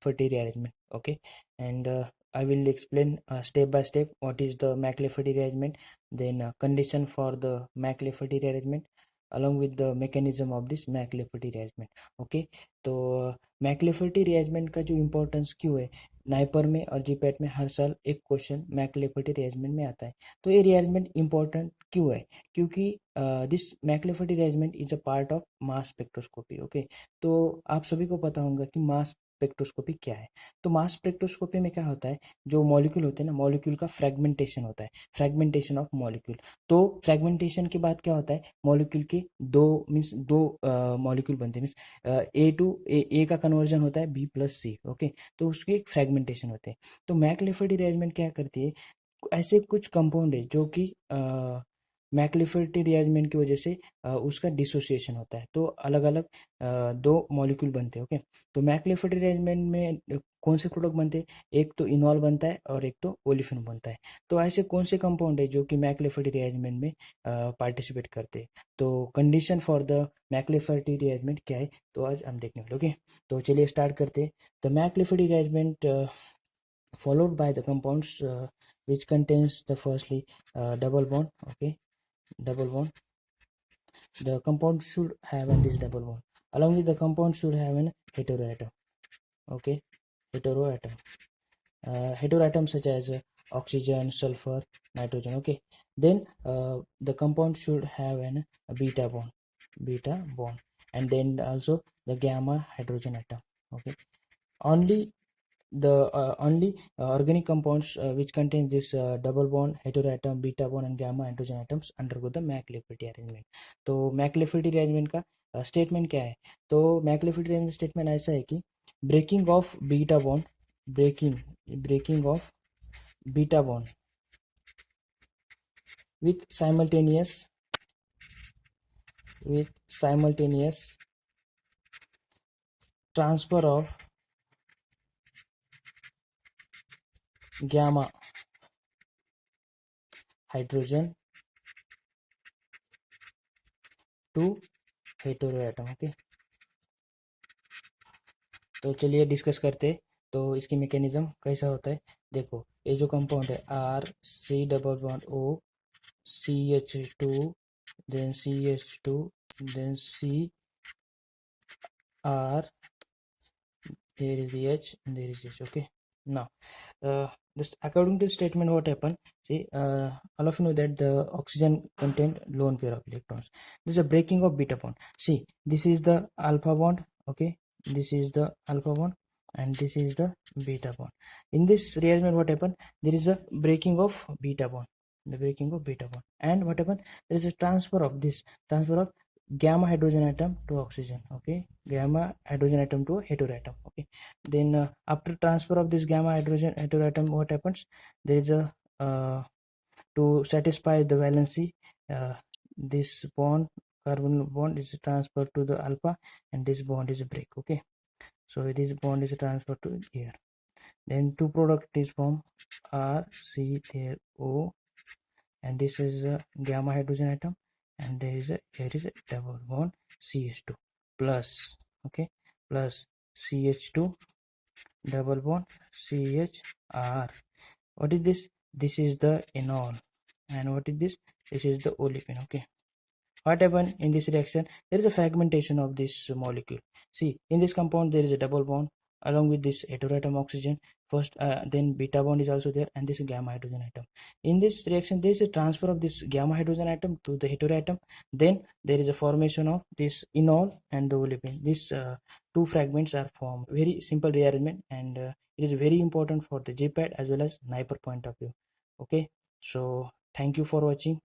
McLafferty rearrangement. Okay, and I will explain step by step what is the McLafferty rearrangement, then condition for the McLafferty rearrangement, along with the mechanism of this McLafferty rearrangement. Okay, तो मैक्लेफर्टी rearrangement का जो importance क्यों है, NIPER में और GPAT में हर साल एक क्वेश्चन मैक्लेफर्टी rearrangement में आता है. तो ये rearrangement इम्पोर्टेंट क्यों है, क्योंकि this McLafferty rearrangement is a part of mass spectroscopy. Okay, तो आप सभी को पता होगा कि मास स्पेक्ट्रोस्कोपी क्या है. तो मास स्पेक्ट्रोस्कोपी में क्या होता है, जो मॉलिक्यूल होते हैं ना, मॉलिक्यूल का फ्रेगमेंटेशन होता है, फ्रेगमेंटेशन ऑफ मॉलिक्यूल. तो फ्रेगमेंटेशन के बाद क्या होता है, मॉलिक्यूल के दो मॉलिक्यूल बनते हैं, मीन्स ए टू ए का कन्वर्जन होता है बी प्लस सी. ओके, तो उसकी एक फ्रेगमेंटेशन होते हैं. तो मैक्लेफर्टी अरेंजमेंट क्या करती है, ऐसे कुछ कंपाउंड है जो कि मैक्लिफर्टी रिअरेंजमेंट की वजह से उसका डिसोसिएशन होता है, तो अलग अलग दो मॉलिक्यूल बनते हैं. ओके, तो मैक्लिफर्टी रिअरेंजमेंट में कौन से प्रोडक्ट बनते हैं, एक तो इनॉल बनता है और एक तो ओलिफिन बनता है. तो ऐसे कौन से कंपाउंड है जो कि मैक्लिफर्टी रिअरेंजमेंट में पार्टिसिपेट करते हैं. तो condition for the McLafferty rearrangement क्या है, तो आज हम देखने वाले. ओके, तो चलिए स्टार्ट करते हैं. The McLafferty rearrangement followed by the compounds which contains the firstly double bond. Okay, double bond, the compound should have in this double bond, along with the compound should have an heteroatom. Okay, heteroatom, heteroatom such as oxygen, sulfur, nitrogen. Okay, then the compound should have an beta bond, and then also the gamma hydrogen atom. Okay, only the only organic compounds which contain this double bond, heteroatom, beta bond and gamma hydrogen atoms undergo the McLafferty arrangement. तो McLafferty arrangement का statement क्या है, तो McLafferty arrangement statement ऐसा है कि breaking of beta bond, breaking of beta bond with simultaneous transfer of gamma hydrogen to heteroatom. Okay, तो चलिए डिस्कस करते हैं. तो इसकी मैकेनिज्म कैसा होता है, देखो ये जो कंपाउंड है R C double bond O C H two, then C H two, then C R, there is the H and there is H. Okay, now just according to the statement what happened, see all of you know that the oxygen contain lone pair of electrons. This is a breaking of beta bond. See, this is the alpha bond. Okay, this is the alpha bond and this is the beta bond. In this rearrangement what happened, there is a breaking of beta bond, the breaking of beta bond, and what happened, there is a transfer of gamma hydrogen atom to oxygen. Okay, gamma hydrogen atom to heteroatom. Okay, then after transfer of this gamma hydrogen heteroatom what happens, there is a to satisfy the valency, this bond, carbon bond is transferred to the alpha and this bond is a break. Okay, so this bond is transferred to here, then two product is formed R C there O, and this is a gamma hydrogen atom, and here is a double bond CH2 plus. Okay, plus CH2 double bond CHR. What is this, this is the enol, and what is this, this is the olefin. Okay, what happened in this reaction, there is a fragmentation of this molecule. See, in this compound there is a double bond along with this heteroatom oxygen first, then beta bond is also there, and this gamma hydrogen atom. In this reaction there is a transfer of this gamma hydrogen atom to the heteroatom, then there is a formation of this enol and the olefin. These two fragments are formed. Very simple rearrangement, and it is very important for the GPAT as well as NIPER point of view. Okay, so thank you for watching.